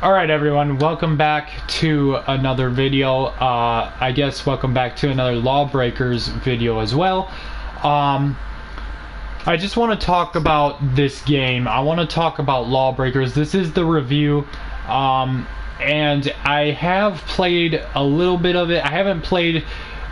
Alright everyone, welcome back to another video. I guess welcome back to another Lawbreakers video as well. I just want to talk about this game. I want to talk about Lawbreakers. This is the review. And I have played a little bit of it. I haven't played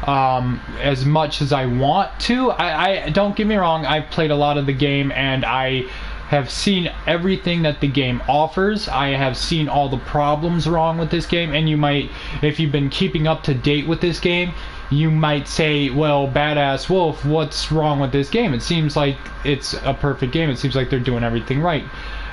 as much as I want to. I don't get me wrong, I've played a lot of the game and I have seen everything that the game offers. I have seen all the problems wrong with this game, and you might, if you've been keeping up to date with this game, you might say, well, Badass Wolf, what's wrong with this game? It seems like it's a perfect game. It seems like they're doing everything right.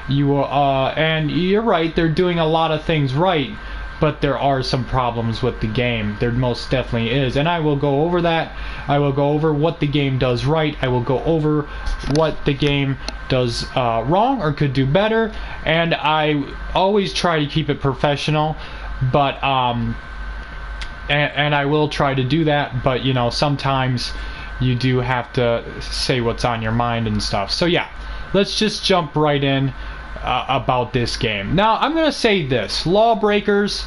And you're right, they're doing a lot of things right, but there are some problems with the game. There most definitely is, and I will go over that. I will go over what the game does right. I will go over what the game does wrong or could do better, and I always try to keep it professional, but and I will try to do that, but you know, sometimes you do have to say what's on your mind and stuff. So yeah, let's just jump right in about this game. Now I'm gonna say this: Lawbreakers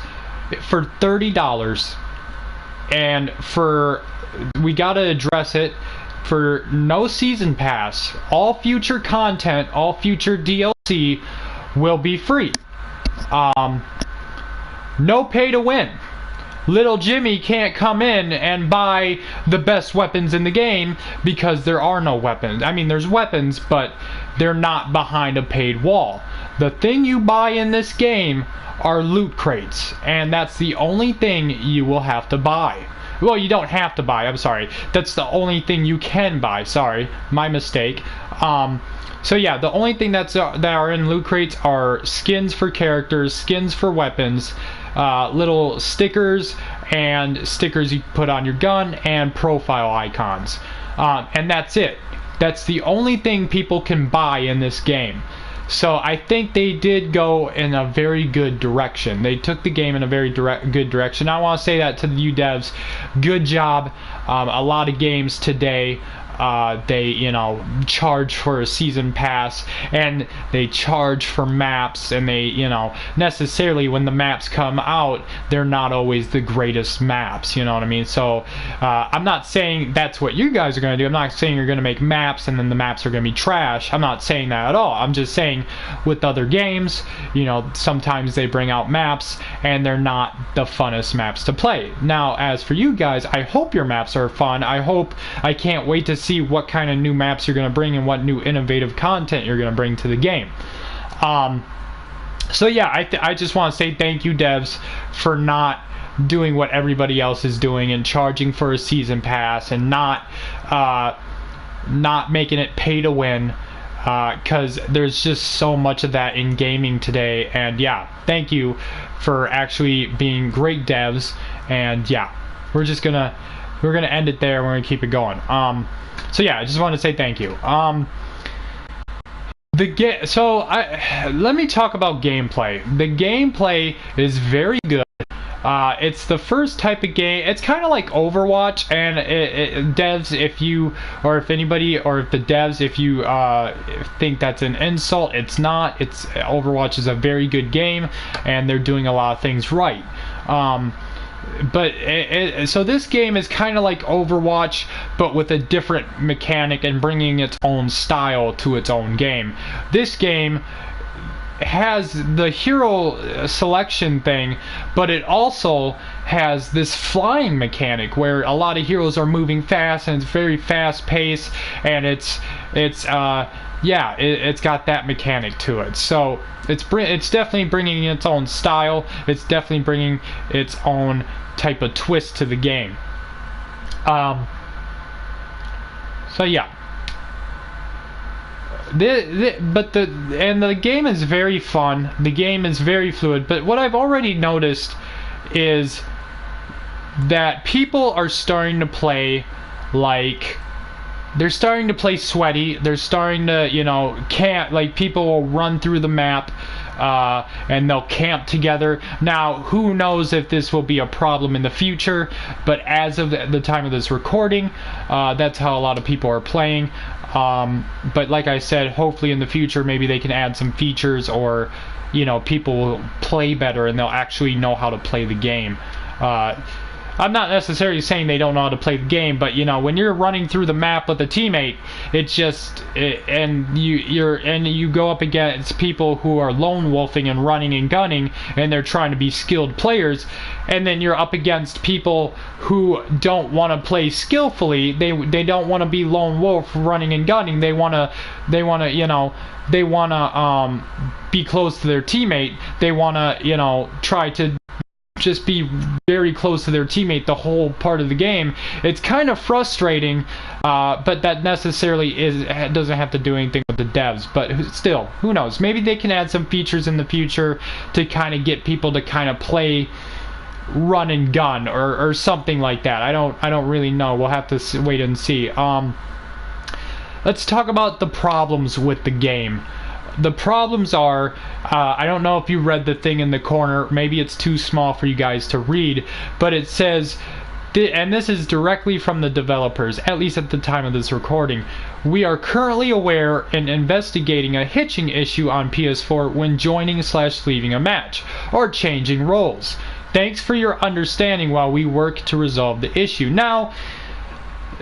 for $30, and we gotta address it, for no season pass, all future content, all future DLC will be free. No pay to win. Little Jimmy can't come in and buy the best weapons in the game because there are no weapons. I mean, there's weapons, but they're not behind a paid wall. The thing you buy in this game are loot crates, and that's the only thing you will have to buy. Well, you don't have to buy, I'm sorry. That's the only thing you can buy. Sorry, my mistake. So yeah, the only thing that are in loot crates are skins for characters, skins for weapons, little stickers, and stickers you put on your gun, and profile icons. And that's it. That's the only thing people can buy in this game. So I think they did go in a very good direction. They took the game in a very good direction. I want to say that to you devs. Good job. A lot of games today, they, you know, charge for a season pass, and they charge for maps, and they, you know, necessarily when the maps come out, they're not always the greatest maps, you know what I mean? So I'm not saying that's what you guys are going to do. I'm not saying you're going to make maps and then the maps are going to be trash. I'm not saying that at all. I'm just saying with other games, you know, sometimes they bring out maps and they're not the funnest maps to play. Now, as for you guys, I hope your maps are fun. I can't wait to see what kind of new maps you're going to bring and what new innovative content you're going to bring to the game. So yeah, I just want to say thank you, devs, for not doing what everybody else is doing and charging for a season pass and not making it pay to win, because there's just so much of that in gaming today. And yeah, thank you for actually being great devs. And yeah, we're gonna end it there. We're gonna keep it going. So yeah, I just want to say thank you. Let me talk about gameplay. The gameplay is very good. It's the first type of game. It's kind of like Overwatch, and devs, if the devs, if you think that's an insult, it's not. Overwatch is a very good game, and they're doing a lot of things right. So this game is kind of like Overwatch, but with a different mechanic and bringing its own style to its own game. This game has the hero selection thing, but it also has this flying mechanic where a lot of heroes are moving fast, and it's very fast paced, and it's got that mechanic to it. So it's definitely bringing its own style. It's definitely bringing its own type of twist to the game. So yeah. The game is very fun. The game is very fluid. But what I've already noticed is that people are starting to play like, they're starting to play sweaty. They're starting to, you know, people will run through the map and they'll camp together. Now, who knows if this will be a problem in the future, but as of the time of this recording, that's how a lot of people are playing. But like I said, hopefully in the future maybe they can add some features, or people will play better and they'll actually know how to play the game. I'm not necessarily saying they don't know how to play the game, but when you're running through the map with a teammate, it's just and you go up against people who are lone wolfing and running and gunning, and they're trying to be skilled players, and then you're up against people who don't want to play skillfully. They don't want to be lone wolf running and gunning. They want to be close to their teammate. They want to try to just be very close to their teammate the whole part of the game. It's kind of frustrating, but that necessarily doesn't have to do anything with the devs. But still, who knows? Maybe they can add some features in the future to kind of get people to kind of play run and gun or something like that. I don't really know. We'll have to wait and see. Let's talk about the problems with the game. The problems are, I don't know if you read the thing in the corner, maybe it's too small for you guys to read, but it says, and this is directly from the developers, at least at the time of this recording, we are currently aware and investigating a hitching issue on PS4 when joining/leaving a match, or changing roles. Thanks for your understanding while we work to resolve the issue. Now,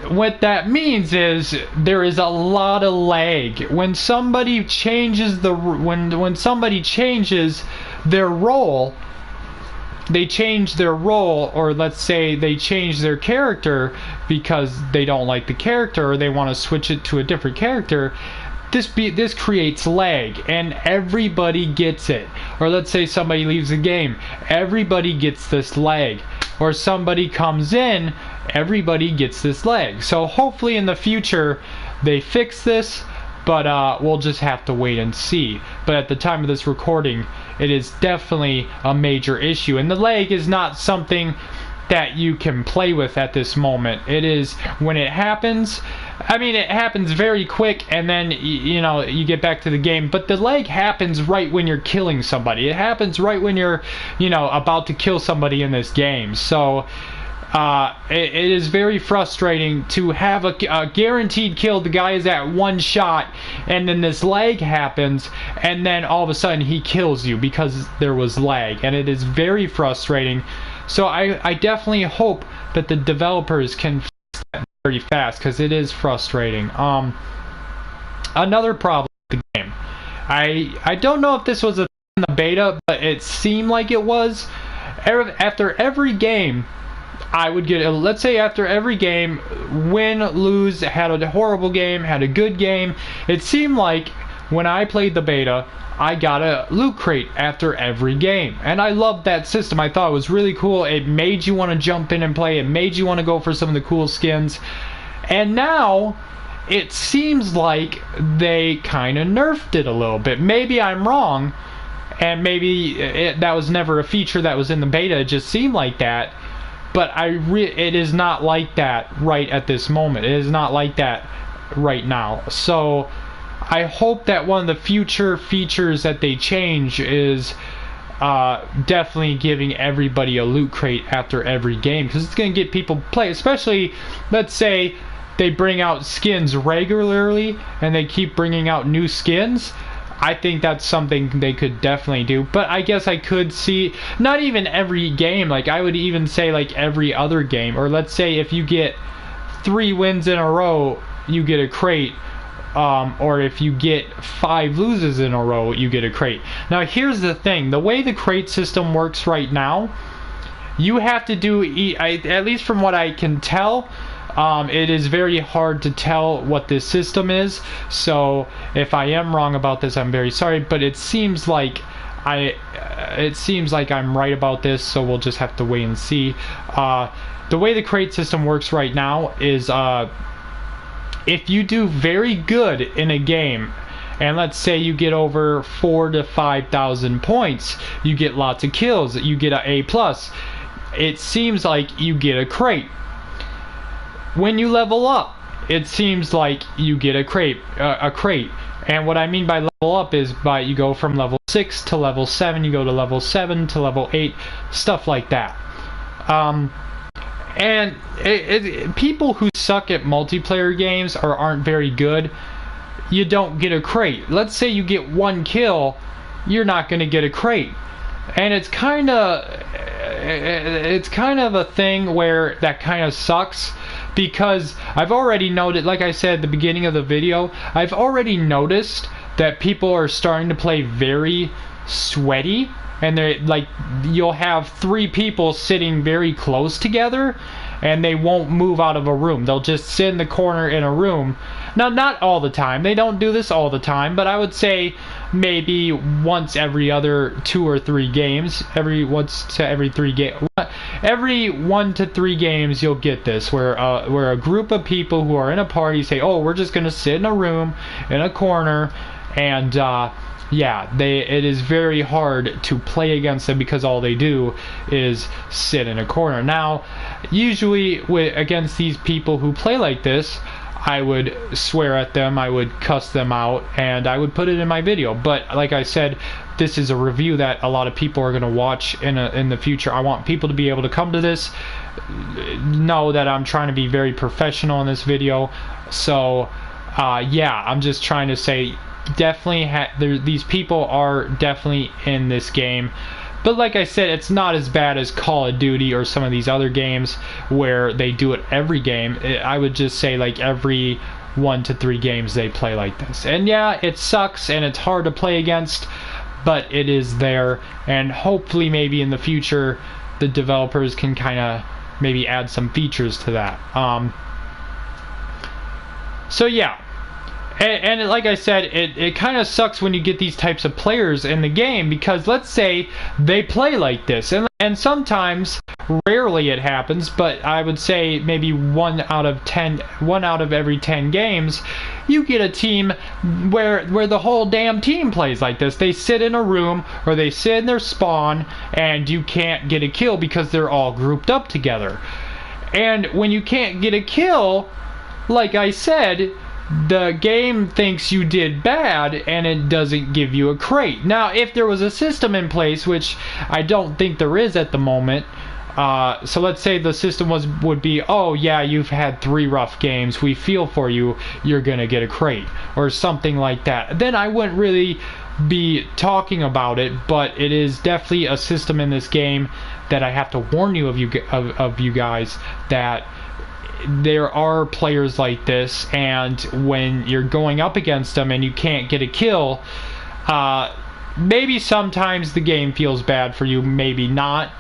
what that means is there is a lot of lag when somebody changes when somebody changes their role. They change their role, or let's say they change their character because they don't like the character, or they want to switch it to a different character. This creates lag, and everybody gets it. Or let's say somebody leaves the game, everybody gets this lag. Or somebody comes in, everybody gets this lag. So hopefully in the future they fix this, but we'll just have to wait and see. But at the time of this recording, it is definitely a major issue, and the lag is not something that you can play with at this moment. It is, when it happens, I mean, it happens very quick, and then you get back to the game, but the lag happens right when you're killing somebody. It happens right when you're about to kill somebody in this game. So it is very frustrating to have a guaranteed kill. The guy is at one shot, and then this lag happens, and then all of a sudden he kills you because there was lag, and it is very frustrating. So I definitely hope that the developers can fix that very fast, because it is frustrating. Another problem with the game, I don't know if this was in the beta, but it seemed like it was. After every game, I would get, let's say after every game, win, lose, had a horrible game, had a good game, it seemed like when I played the beta, I got a loot crate after every game, and I loved that system. I thought it was really cool. It made you want to jump in and play. It made you want to go for some of the cool skins. And now it seems like they kind of nerfed it a little bit. Maybe I'm wrong, and maybe that was never a feature that was in the beta. It just seemed like that. But it is not like that right at this moment. It is not like that right now. So I hope that one of the future features that they change is definitely giving everybody a loot crate after every game, because it's going to get people play. Especially, let's say they bring out skins regularly and they keep bringing out new skins. I think that's something they could definitely do. But I guess I could see, not even every game, like I would even say like every other game. Or let's say if you get 3 wins in a row, you get a crate. Or if you get 5 loses in a row, you get a crate. Now here's the thing, the way the crate system works right now, you have to do, at least from what I can tell, it is very hard to tell what this system is. So if I am wrong about this, I'm very sorry, but it seems like I'm right about this, so we'll just have to wait and see. The way the crate system works right now is if you do very good in a game, and let's say you get over 4,000 to 5,000 points, you get lots of kills, you get an A+, it seems like you get a crate. When you level up, it seems like you get a crate. And what I mean by level up is by you go from level 6 to level 7, you go to level 7 to level 8, stuff like that. And people who suck at multiplayer games or aren't very good, you don't get a crate. Let's say you get 1 kill, you're not going to get a crate. And it's kind of a thing where that kind of sucks, because I've already noted, like I said at the beginning of the video, I've already noticed that people are starting to play very sweaty, and they're like, you'll have 3 people sitting very close together and they won't move out of a room. They'll just sit in the corner in a room. Now, not all the time, they don't do this all the time, but I would say maybe once every other 2 or 3 games, every 1 to 3 games you'll get this, where a group of people who are in a party say, oh, we're just gonna sit in a room in a corner, and yeah, it is very hard to play against them because all they do is sit in a corner. Now, usually against these people who play like this, I would swear at them, I would cuss them out, and I would put it in my video. But like I said, this is a review that a lot of people are going to watch in the future. I want people to be able to come to this, know that I'm trying to be very professional in this video. So yeah, I'm just trying to say, definitely these people are definitely in this game. But like I said, it's not as bad as Call of Duty or some of these other games where they do it every game. I would just say like every 1 to 3 games they play like this. And yeah, it sucks and it's hard to play against, but it is there. And hopefully maybe in the future the developers can kind of maybe add some features to that. So yeah. And like I said, it kind of sucks when you get these types of players in the game, because let's say they play like this, and sometimes, rarely it happens, but I would say maybe 1 out of every 10 games, you get a team where the whole damn team plays like this. They sit in a room or they sit in their spawn, and you can't get a kill because they're all grouped up together. And when you can't get a kill, like I said, the game thinks you did bad and it doesn't give you a crate. Now, if there was a system in place, which I don't think there is at the moment, so let's say the system would be, oh yeah, you've had 3 rough games, we feel for you, you're gonna get a crate, or something like that, then I wouldn't really be talking about it. But it is definitely a system in this game that I have to warn you of you guys, that there are players like this, and when you're going up against them and you can't get a kill, maybe sometimes the game feels bad for you, maybe not,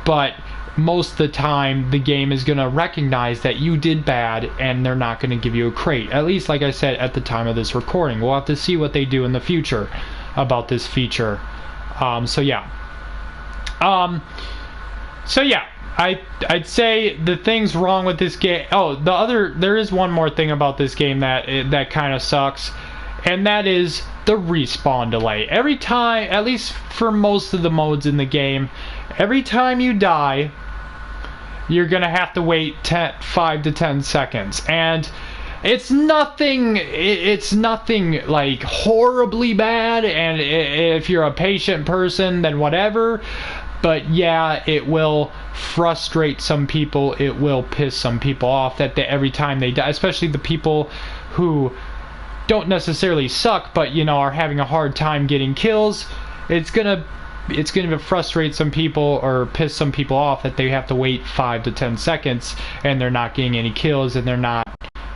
but most of the time the game is going to recognize that you did bad and they're not going to give you a crate, at least like I said at the time of this recording. We'll have to see what they do in the future about this feature. So yeah, I'd say the things wrong with this game. Oh, there is one more thing about this game that kind of sucks, and that is the respawn delay. Every time, at least for most of the modes in the game, every time you die, you're gonna have to wait 5 to 10 seconds, and it's nothing like horribly bad, and if you're a patient person, then whatever. But yeah, it will frustrate some people, it will piss some people off that every time they die, especially the people who don't necessarily suck, but you know, are having a hard time getting kills. It's gonna frustrate some people or piss some people off that they have to wait 5 to 10 seconds and they're not getting any kills, and they're not,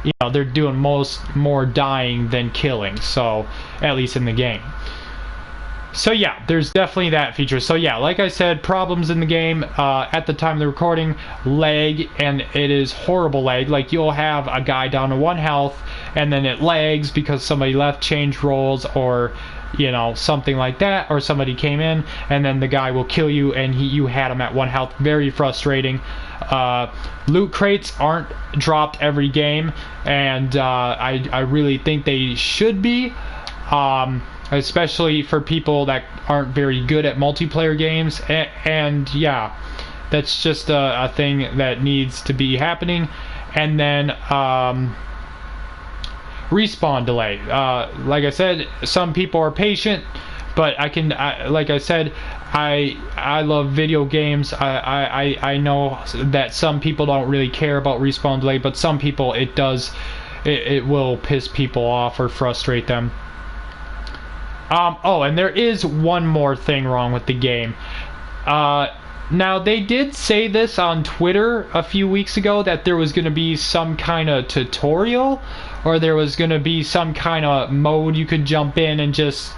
you know, they're doing more dying than killing, so at least in the game. So yeah, there's definitely that feature. So yeah, like I said, problems in the game at the time of the recording, lag, and it is horrible lag. Like, you'll have a guy down to 1 health and then it lags because somebody left, changed roles, or you know, something like that, or somebody came in and then the guy will kill you and you had him at 1 health. Very frustrating. Loot crates aren't dropped every game, and I really think they should be. Especially for people that aren't very good at multiplayer games, and yeah, that's just a thing that needs to be happening. And then respawn delay. Like I said, some people are patient, but like I said, I love video games. I know that some people don't really care about respawn delay, but some people it will piss people off or frustrate them. Oh, and there is one more thing wrong with the game. Now, they did say this on Twitter a few weeks ago, that there was going to be some kind of tutorial, or there was going to be some kind of mode you could jump in and just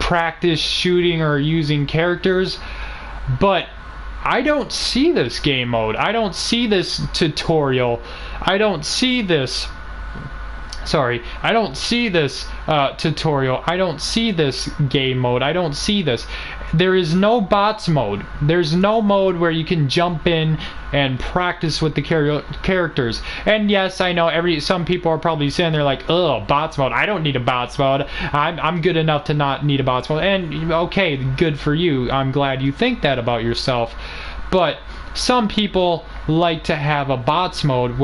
practice shooting or using characters. But I don't see this game mode. I don't see this tutorial. I don't see this... Sorry, I don't see this tutorial. I don't see this game mode. I don't see this. There is no bots mode. There's no mode where you can jump in and practice with the characters. And yes, I know some people are probably sitting there like, ugh, bots mode. I don't need a bots mode. I'm good enough to not need a bots mode. And okay, good for you. I'm glad you think that about yourself. But some people like to have a bots mode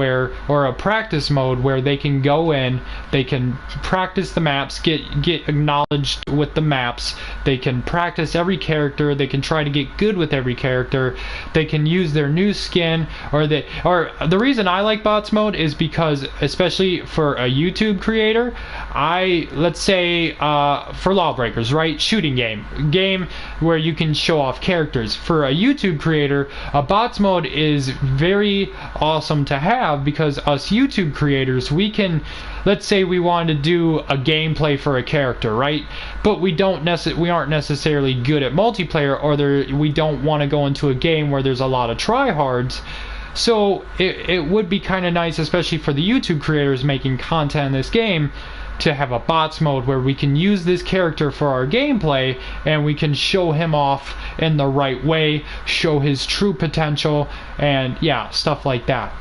or a practice mode where they can go in, they can practice the maps, get acknowledged with the maps, they can practice every character, they can try to get good with every character, they can use their new skin, or the reason I like bots mode is because, especially for a YouTube creator, let's say for Lawbreakers, right, shooting game where you can show off characters. For a YouTube creator, a bots mode is very awesome to have, because us YouTube creators, we can, let's say we want to do a gameplay for a character, right, but we aren't necessarily good at multiplayer, or we don't want to go into a game where there's a lot of tryhards. So it would be kind of nice, especially for the YouTube creators making content in this game, to have a bots mode where we can use this character for our gameplay and we can show him off in the right way, show his true potential, and yeah, stuff like that.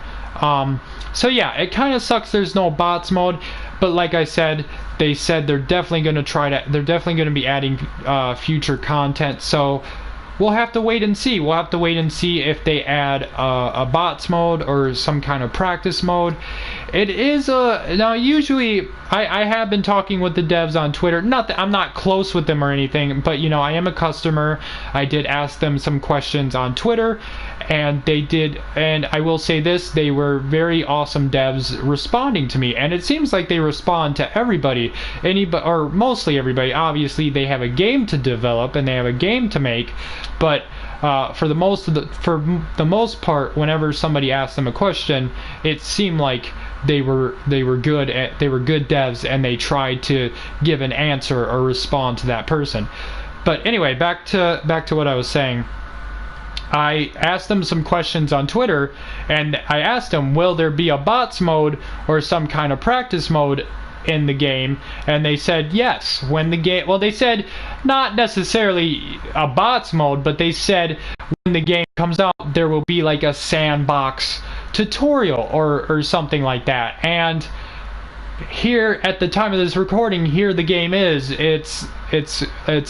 So yeah, it kind of sucks there's no bots mode, but like I said, they said they're definitely going to be adding future content, so we'll have to wait and see. We'll have to wait and see if they add a bots mode or some kind of practice mode. It is now usually I have been talking with the devs on Twitter. Not that I'm not close with them or anything, but you know, I am a customer. I did ask them some questions on Twitter, and they did, and I will say this, they were very awesome devs responding to me, and it seems like they respond to everybody, or mostly everybody. Obviously they have a game to develop and they have a game to make, but for the most part, whenever somebody asked them a question, it seemed like they were good devs, and they tried to give an answer or respond to that person. But anyway, back to what I was saying. I asked them some questions on Twitter, and I asked them, will there be a bots mode or some kind of practice mode in the game? And they said yes. When the game, well, they said not necessarily a bots mode, but they said when the game comes out, there will be like a sandbox tutorial or something like that. And here at the time of this recording, here the game is, it's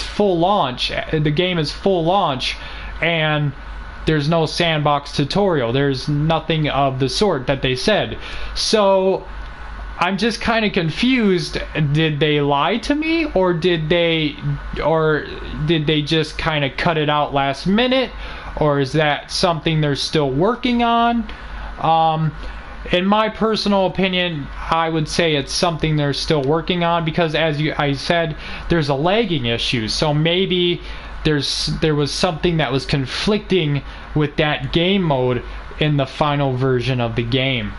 full launch. The game is full launch, and there's no sandbox tutorial. There's nothing of the sort that they said. So I'm just kind of confused. Did they lie to me, or did they just kind of cut it out last minute, or is that something they're still working on? In my personal opinion, I would say it's something they're still working on, because I said, there's a lagging issue. So maybe there was something that was conflicting with that game mode in the final version of the game.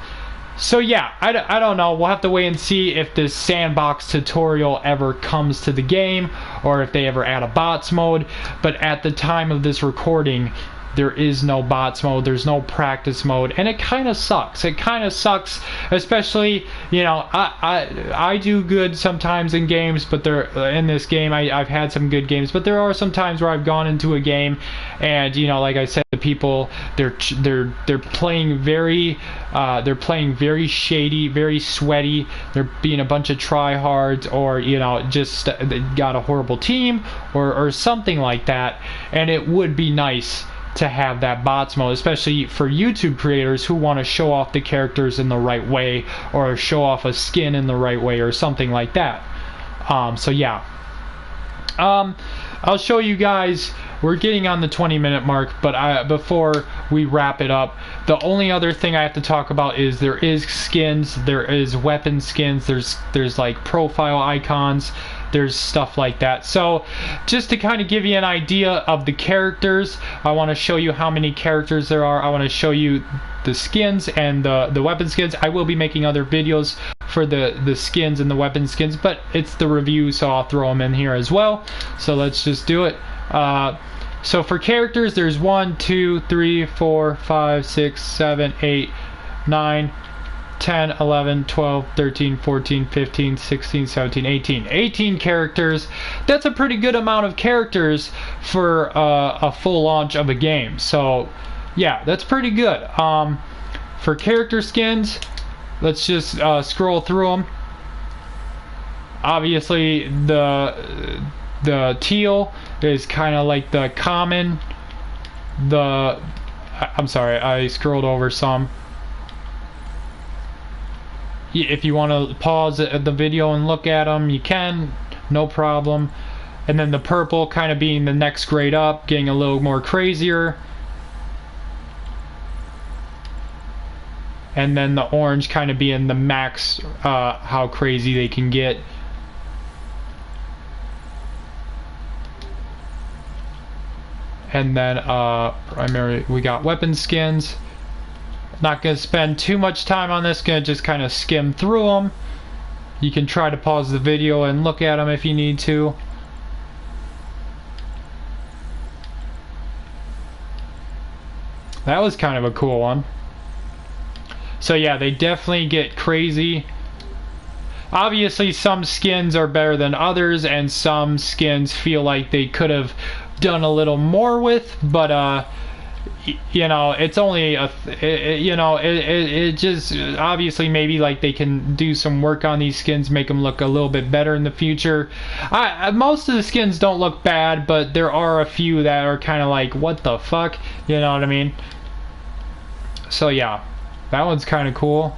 So yeah, I don't know. We'll have to wait and see if this sandbox tutorial ever comes to the game, or if they ever add a bots mode. But at the time of this recording, there is no bots mode, there's no practice mode, and it kind of sucks. It kind of sucks, especially, you know, I do good sometimes in games, but in this game I've had some good games, but there are some times where I've gone into a game and, you know, like I said, the people, they're playing very shady, very sweaty, they're being a bunch of tryhards, or, you know, just got a horrible team or something like that. And it would be nice to have that bots mode, especially for YouTube creators who want to show off the characters in the right way, or show off a skin in the right way, or something like that. So yeah, I'll show you guys. We're getting on the 20-minute mark, but before we wrap it up, the only other thing I have to talk about is there is skins, there is weapon skins, there's like profile icons, there's stuff like that. So just to kind of give you an idea of the characters, I want to show you how many characters there are. I want to show you the skins and the weapon skins. I will be making other videos for the skins and the weapon skins, but it's the review, so I'll throw them in here as well. So let's just do it. So for characters, there's 1, 2, 3, 4, 5, 6, 7, 8, 9, 10, 11, 12, 13, 14, 15, 16, 17, 18. 18 characters. That's a pretty good amount of characters for a full launch of a game. So yeah, that's pretty good. For character skins, let's just scroll through them. Obviously, the teal is kind of like the common. I'm sorry, I scrolled over some. If you want to pause the video and look at them, you can, no problem. And then the purple kind of being the next grade up, getting a little more crazier. And then the orange kind of being the max, how crazy they can get. And then primarily we got weapon skins. Not going to spend too much time on this, going to just kind of skim through them. You can try to pause the video and look at them if you need to. That was kind of a cool one. So yeah, they definitely get crazy. Obviously some skins are better than others, and some skins feel like they could have done a little more with, but you know, it's only it just obviously maybe like they can do some work on these skins, make them look a little bit better in the future. Most of the skins don't look bad, but there are a few that are kind of like, what the fuck, you know what I mean? So yeah, that one's kind of cool.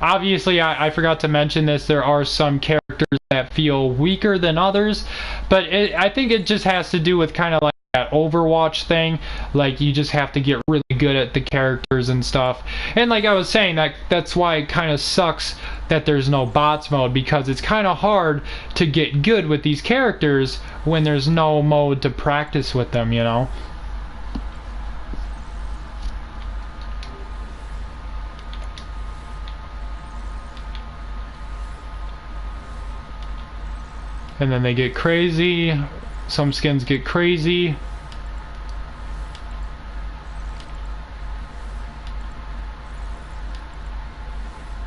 Obviously, I forgot to mention this, there are some characters that feel weaker than others, but I think it just has to do with kind of like that Overwatch thing. Like, you just have to get really good at the characters and stuff. And like I was saying, that's why it kind of sucks that there's no bots mode, because it's kind of hard to get good with these characters when there's no mode to practice with them, you know? And then they get crazy. Some skins get crazy.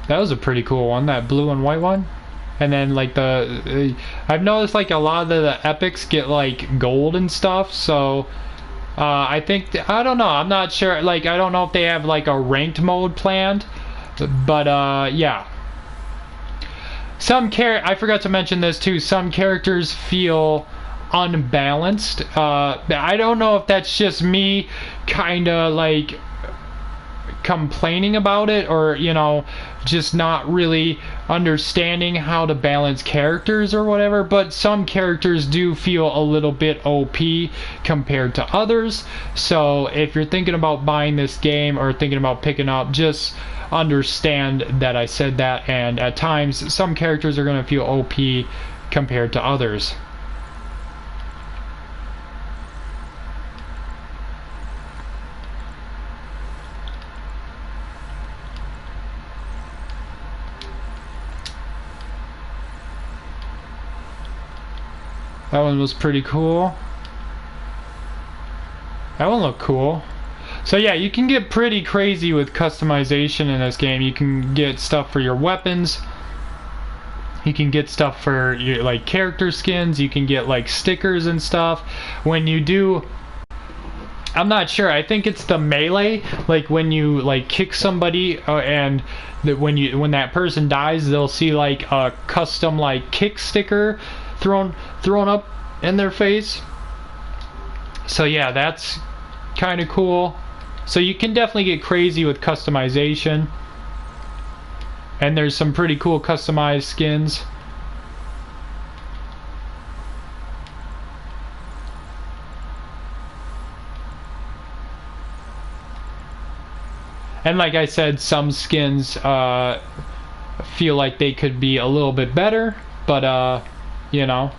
That was a pretty cool one, that blue and white one. And then like I've noticed like a lot of the epics get like gold and stuff, so I think, I don't know, I'm not sure, like I don't know if they have like a ranked mode planned, but yeah. I forgot to mention this too, some characters feel unbalanced. I don't know if that's just me kinda like complaining about it, or you know, just not really understanding how to balance characters or whatever, but some characters do feel a little bit OP compared to others. So if you're thinking about buying this game or thinking about picking up, just understand that I said that, and at times some characters are going to feel OP compared to others. That one was pretty cool. That one looked cool. So yeah, you can get pretty crazy with customization in this game. You can get stuff for your weapons. You can get stuff for your like character skins. You can get like stickers and stuff. When you do, I'm not sure, I think it's the melee, like when you like kick somebody and when that person dies, they'll see like a custom like kick sticker thrown up in their face. So yeah, that's kind of cool. So you can definitely get crazy with customization. And there's some pretty cool customized skins. And like I said, some skins feel like they could be a little bit better, but you know.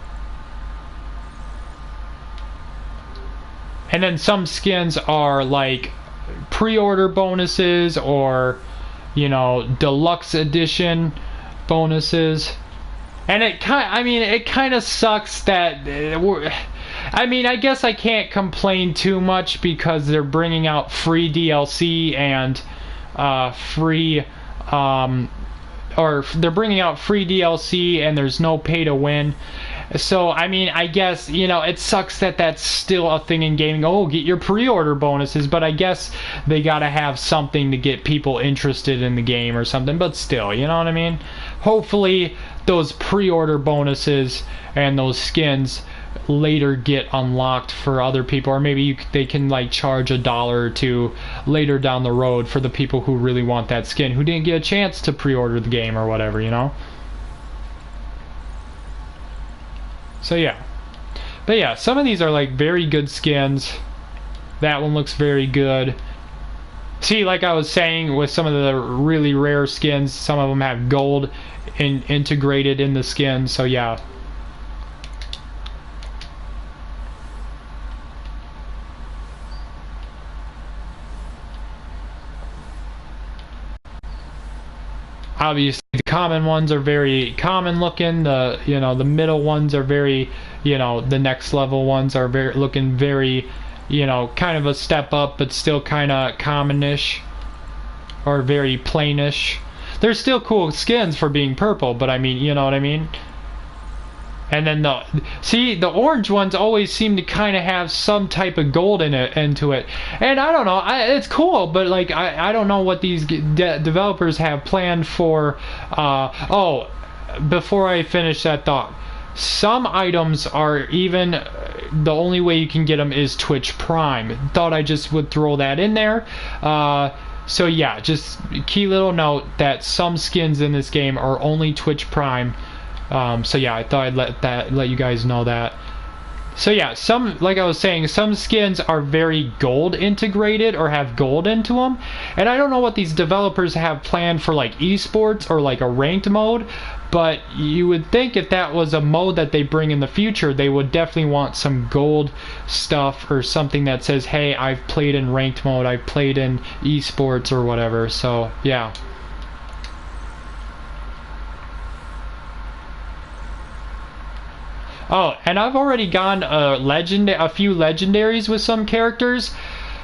And then some skins are like pre-order bonuses or, you know, deluxe edition bonuses. And it kind of sucks that I mean, I guess I can't complain too much because they're bringing out free DLC and free or they're bringing out free DLC and there's no pay to win. So, I mean, I guess, you know, it sucks that that's still a thing in gaming. Oh, get your pre-order bonuses, but I guess they gotta have something to get people interested in the game or something, but still, you know what I mean? Hopefully, those pre-order bonuses and those skins later get unlocked for other people, or maybe they can like charge $1 or $2 later down the road for the people who really want that skin, who didn't get a chance to pre-order the game or whatever, you know? So yeah. But yeah, some of these are like very good skins. That one looks very good. See, like I was saying, with some of the really rare skins, some of them have gold integrated in the skin, so yeah. Obviously, the common ones are very common looking. The, you know, the middle ones are very, you know, the next level ones are very looking very, you know, kind of a step up, but still kind of commonish or very plainish. They're still cool skins for being purple, but I mean, you know what I mean? And then the orange ones always seem to kind of have some type of gold into it, and I don't know, it's cool, but like I don't know what these developers have planned for. Oh, before I finish that thought, some items are even the only way you can get them is Twitch Prime. Thought I just would throw that in there. So yeah, just key little note that some skins in this game are only Twitch Prime. So yeah, I thought I'd let you guys know that. So yeah, some, like I was saying, some skins are very gold integrated or have gold into them, and I don't know what these developers have planned for like esports or like a ranked mode, but you would think if that was a mode that they bring in the future, they would definitely want some gold stuff or something that says, hey, I've played in ranked mode, I've played in esports or whatever. So yeah. Oh, and I've already gone a few legendaries with some characters.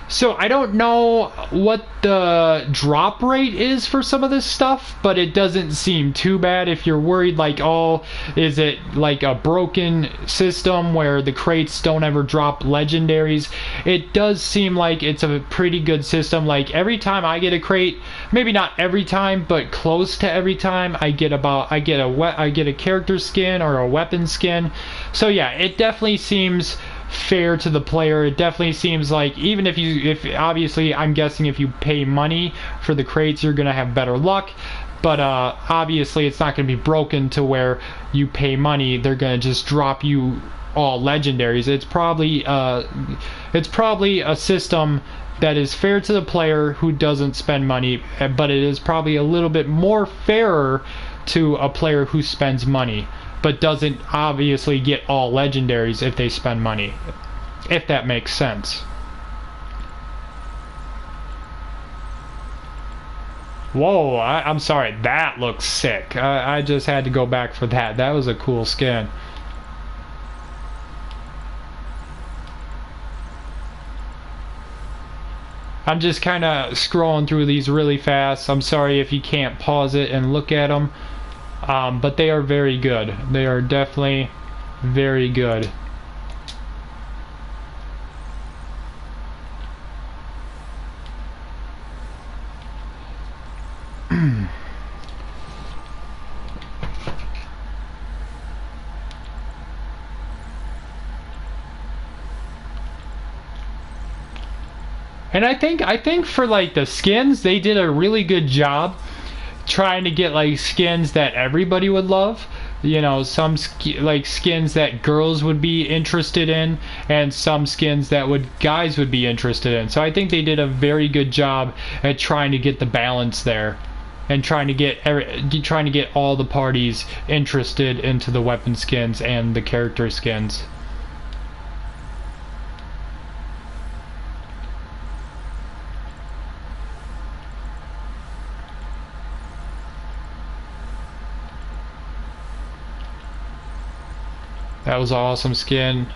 So I don't know what the drop rate is for some of this stuff, but it doesn't seem too bad. If you're worried like, oh, is it like a broken system where the crates don't ever drop legendaries, it does seem like it's a pretty good system. Like every time I get a crate, maybe not every time, but close to every time, I get a character skin or a weapon skin. So yeah, it definitely seems fair to the player. It definitely seems like even if obviously I'm guessing if you pay money for the crates you're gonna have better luck, but obviously it's not gonna be broken to where you pay money they're gonna just drop you all legendaries. It's probably a system that is fair to the player who doesn't spend money, but it is probably a little bit more fairer to a player who spends money but doesn't obviously get all legendaries if they spend money, if that makes sense. Whoa, I'm sorry, that looks sick. I just had to go back for that. That was a cool skin. I'm just kind of scrolling through these really fast. I'm sorry if you can't pause it and look at them. But they are very good. They are definitely very good. And I think for like the skins, they did a really good job trying to get like skins that everybody would love. You know, some like skins that girls would be interested in, and some skins that guys would be interested in. So I think they did a very good job at trying to get the balance there, and trying to get all the parties interested into the weapon skins and the character skins. That was an awesome skin.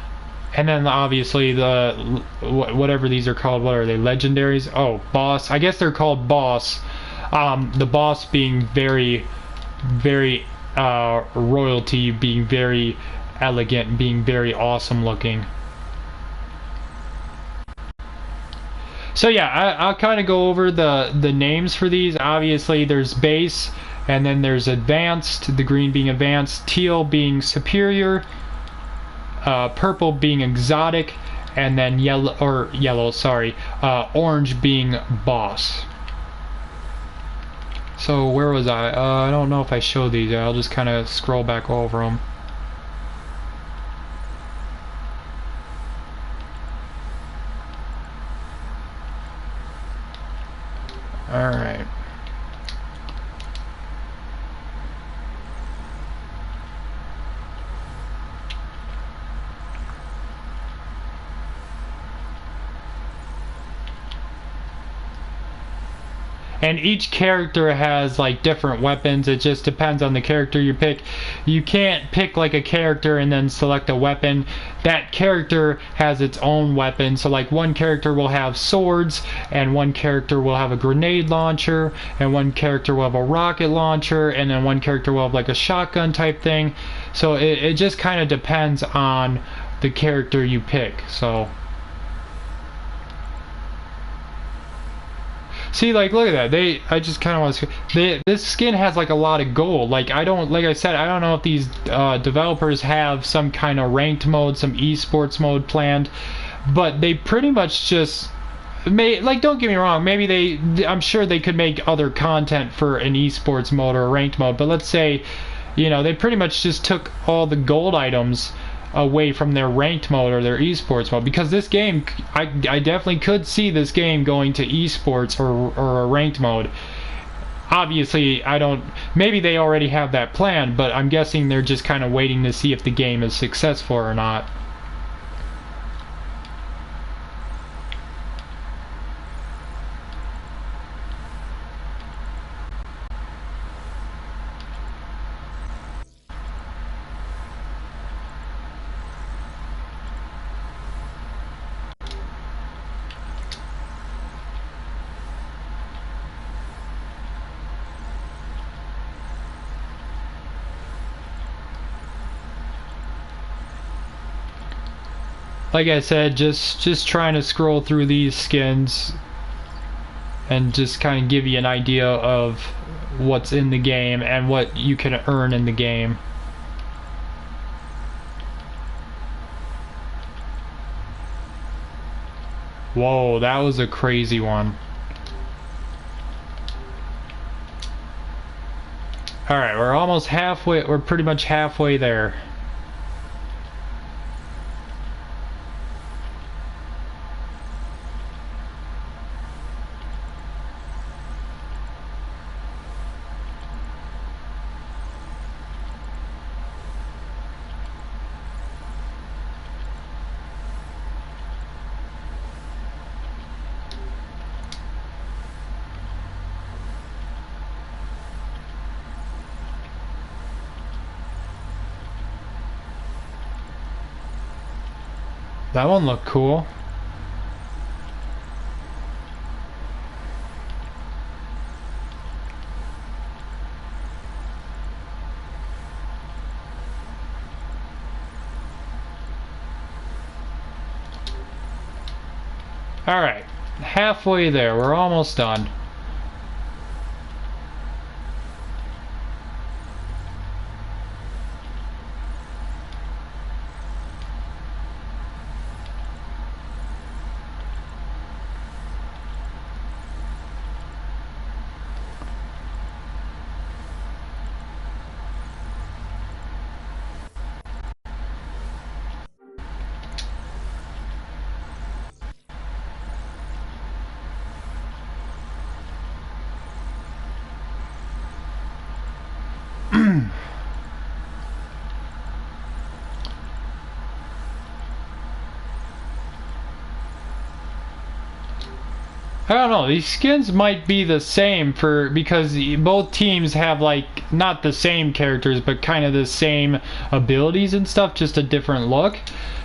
And then obviously the whatever these are called, what are they, legendaries? Oh, boss. I guess they're called boss. The boss being very royalty, being very elegant, being very awesome looking. So yeah, I'll kind of go over the names for these. Obviously there's base, and then there's advanced, the green being advanced, teal being superior, purple being exotic, and then orange being boss. So where was I? I don't know if I showed these. I'll just kind of scroll back over them. Alright. And each character has like different weapons. It just depends on the character you pick. You can't pick like a character and then select a weapon. That character has its own weapon. So like one character will have swords, and one character will have a grenade launcher, and one character will have a rocket launcher, and then one character will have like a shotgun type thing. So it just kind of depends on the character you pick. So see, like, look at that. I just kind of want to. This skin has like a lot of gold. Like I said, I don't know if these developers have some kind of ranked mode, some esports mode planned, but they pretty much just like, don't get me wrong. Maybe I'm sure they could make other content for an esports mode or a ranked mode. But let's say, you know, they pretty much just took all the gold items away from their ranked mode or their esports mode, because this game, I definitely could see this game going to esports or a ranked mode. Obviously, maybe they already have that planned, but I'm guessing they're just kind of waiting to see if the game is successful or not. Like I said, just trying to scroll through these skins and just kind of give you an idea of what's in the game and what you can earn in the game. Whoa, that was a crazy one. Alright, we're almost halfway. We're pretty much halfway there. That one looked cool. Alright, halfway there. We're almost done. I don't know, these skins might be the same because both teams have like not the same characters but kind of the same abilities and stuff, just a different look.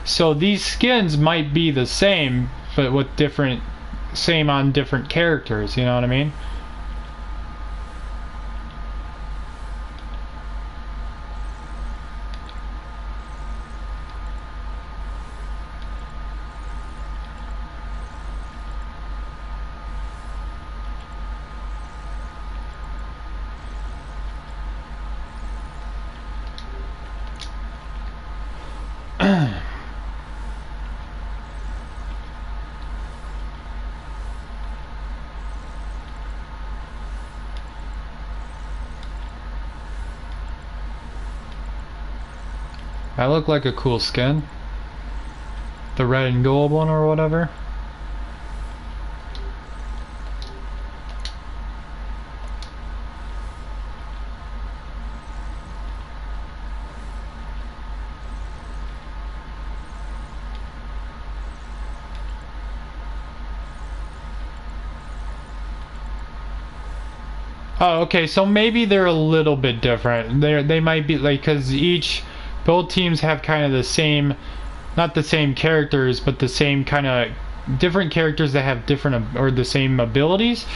So these skins might be the same but with same on different characters, you know what I mean? I look like a cool skin. The red and gold one or whatever. Oh, okay, so maybe they're a little bit different. They might be like, because both teams have kind of the same, not the same characters, but the same kind of different characters that have different or the same abilities.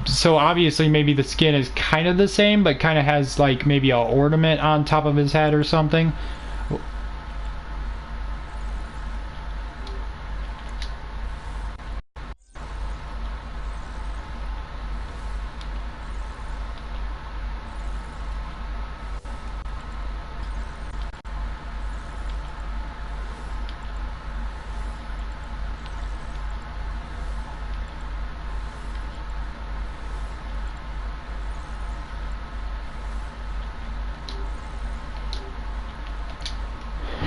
So obviously maybe the skin is kind of the same, but kind of has like maybe a ornament on top of his head or something.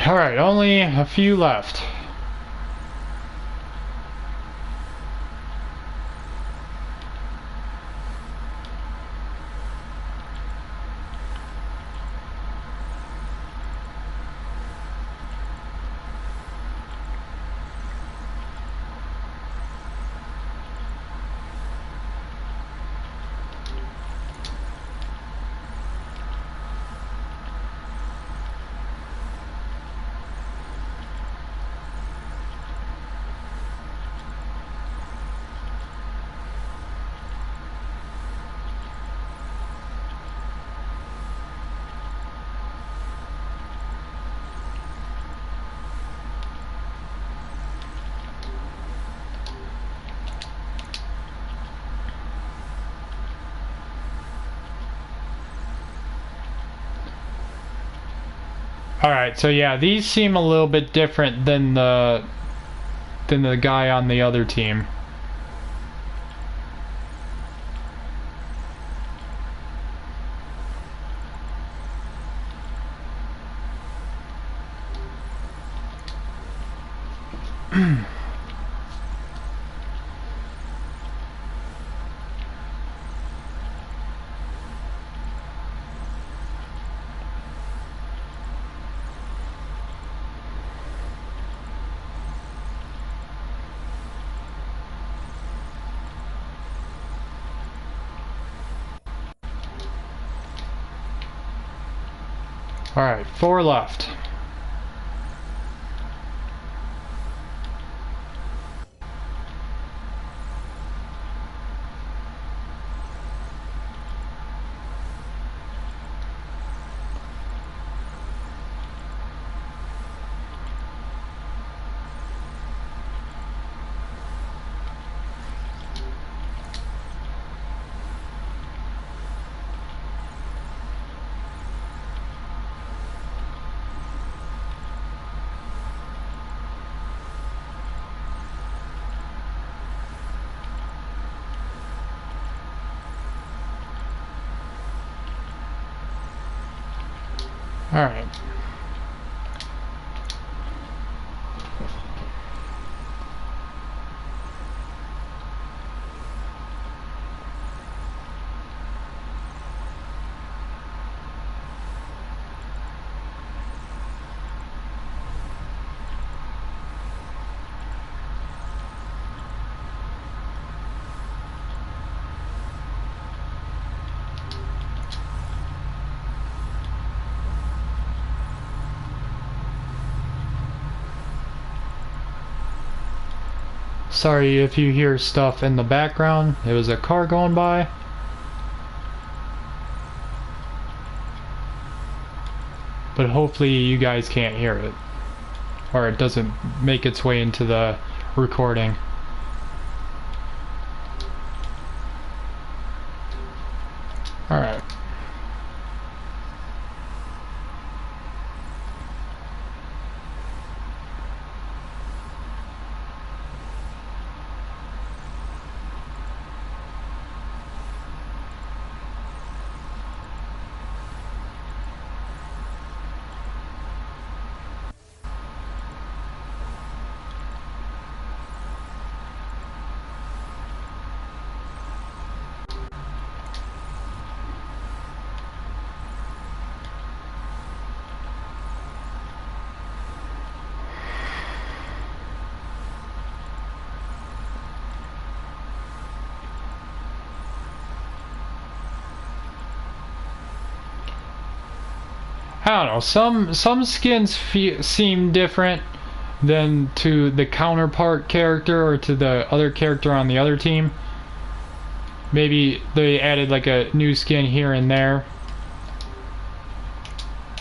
Alright, only a few left. Alright, so yeah, these seem a little bit different than the guy on the other team. Alright, 4 left. Alright. sorry if you hear stuff in the background. It was a car going by. But hopefully you guys can't hear it, or it doesn't make its way into the recording. Alright. I don't know, some skins seem different than to the counterpart character or to the other character on the other team. Maybe they added like a new skin here and there.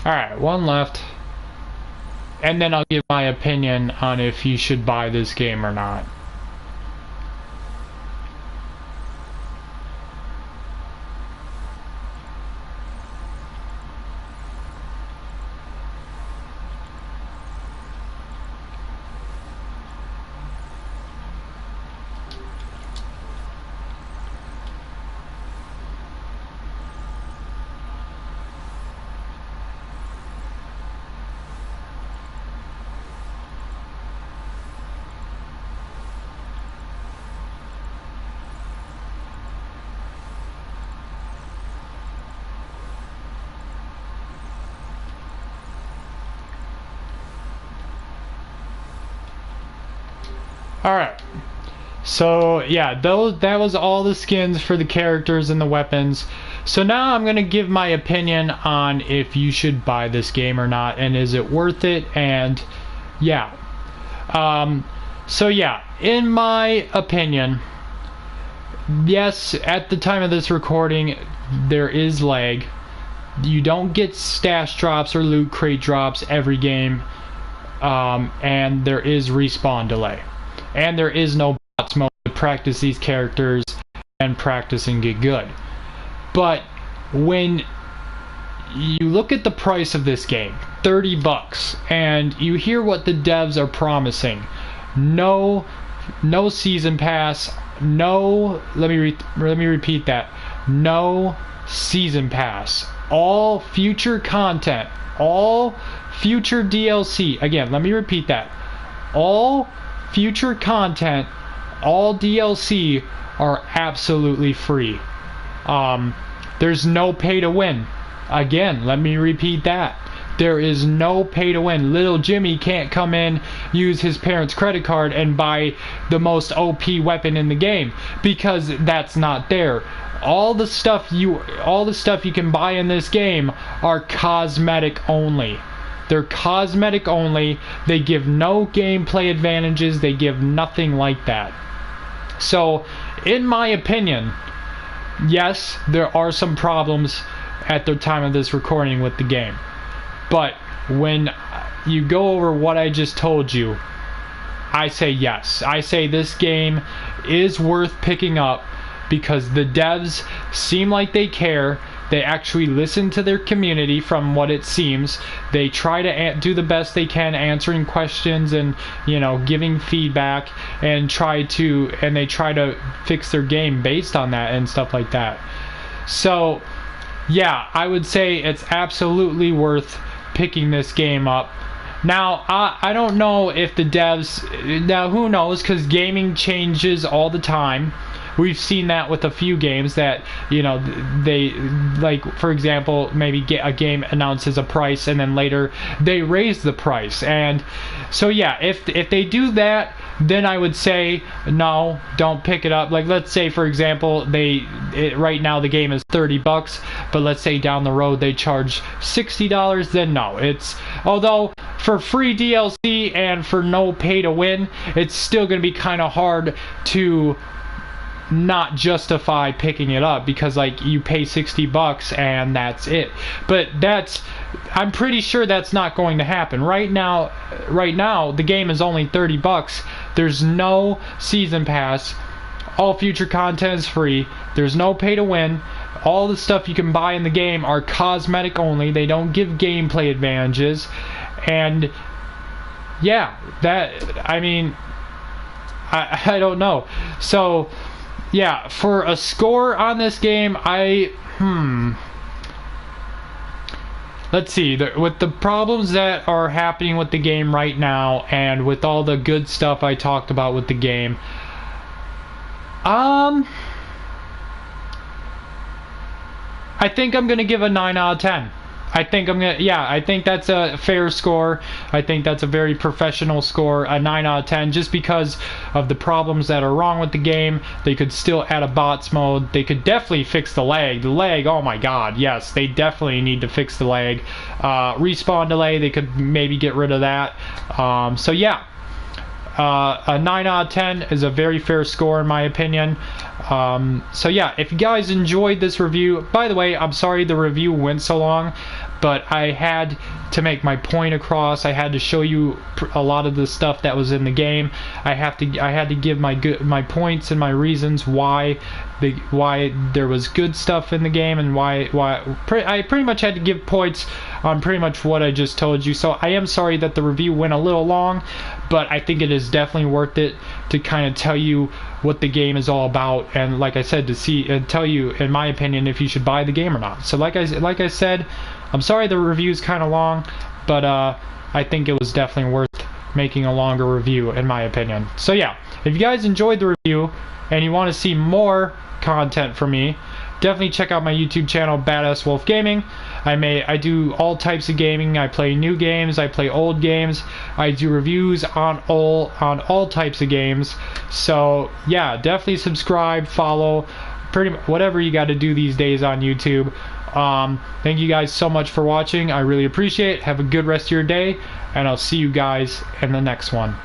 Alright, one left. And then I'll give my opinion on if you should buy this game or not. Alright, so yeah, that was all the skins for the characters and the weapons. So now I'm going to give my opinion on if you should buy this game or not, and is it worth it, and yeah. So yeah, in my opinion, yes, at the time of this recording, there is lag. You don't get stash drops or loot crate drops every game, and there is respawn delay. And there is no bots mode to practice these characters and practice and get good. But when you look at the price of this game, $30, and you hear what the devs are promising, no season pass, let me repeat that, no season pass, all future content, all future DLC, again, let me repeat that, all future content, all DLC are absolutely free. There's no pay to win. Again, let me repeat that. There is no pay to win. Little Jimmy can't come in, use his parents' credit card and buy the most OP weapon in the game, because that's not there. All the stuff you can buy in this game are cosmetic only. They're cosmetic only. They give no gameplay advantages. They give nothing like that. So, in my opinion, yes, there are some problems at the time of this recording with the game. But when you go over what I just told you, I say yes. I say this game is worth picking up because the devs seem like they care. They actually listen to their community from what it seems. They try to do the best they can answering questions and, you know, giving feedback, and they try to fix their game based on that and stuff like that. So, yeah, I would say it's absolutely worth picking this game up. Now, I don't know if the devs, now who knows, because gaming changes all the time. We've seen that with a few games that, you know, they, like, for example, maybe a game announces a price and then later they raise the price. And so, yeah, if they do that, then I would say, no, don't pick it up. Like, let's say, for example, right now the game is $30, but let's say down the road they charge $60, then no. Although, for free DLC and for no pay to win, it's still going to be kind of hard to not justify picking it up, because like you pay $60 and that's it. But I'm pretty sure that's not going to happen. Right now the game is only $30. There's no season pass. All future content is free. There's no pay to win. All the stuff you can buy in the game are cosmetic only. They don't give gameplay advantages. And yeah, I mean, I don't know. So yeah, for a score on this game, let's see, with the problems that are happening with the game right now, and with all the good stuff I talked about with the game, I think I'm gonna give a 9 out of 10. I think that's a fair score. I think that's a very professional score, a 9 out of 10, just because of the problems that are wrong with the game. They could still add a bots mode. They could definitely fix the lag. The lag, oh my god, yes, they definitely need to fix the lag. Respawn delay, they could maybe get rid of that. So yeah. A 9 out of 10 is a very fair score in my opinion. So yeah, if you guys enjoyed this review, by the way, I'm sorry the review went so long, but I had to make my point across. I had to show you a lot of the stuff that was in the game. I had to give my points and my reasons why there was good stuff in the game, and why I pretty much had to give points on pretty much what I just told you. So I am sorry that the review went a little long, but I think it is definitely worth it to kind of tell you what the game is all about, and like I said, to see and tell you, in my opinion, if you should buy the game or not. So like I said, I'm sorry the review is kind of long, but I think it was definitely worth making a longer review, in my opinion. So yeah, if you guys enjoyed the review and you want to see more content from me, definitely check out my YouTube channel, Badass Wolf Gaming. I do all types of gaming. I play new games, I play old games, I do reviews on all types of games. So yeah, definitely subscribe, follow, whatever you got to do these days on YouTube. Thank you guys so much for watching. I really appreciate it. Have a good rest of your day, and I'll see you guys in the next one.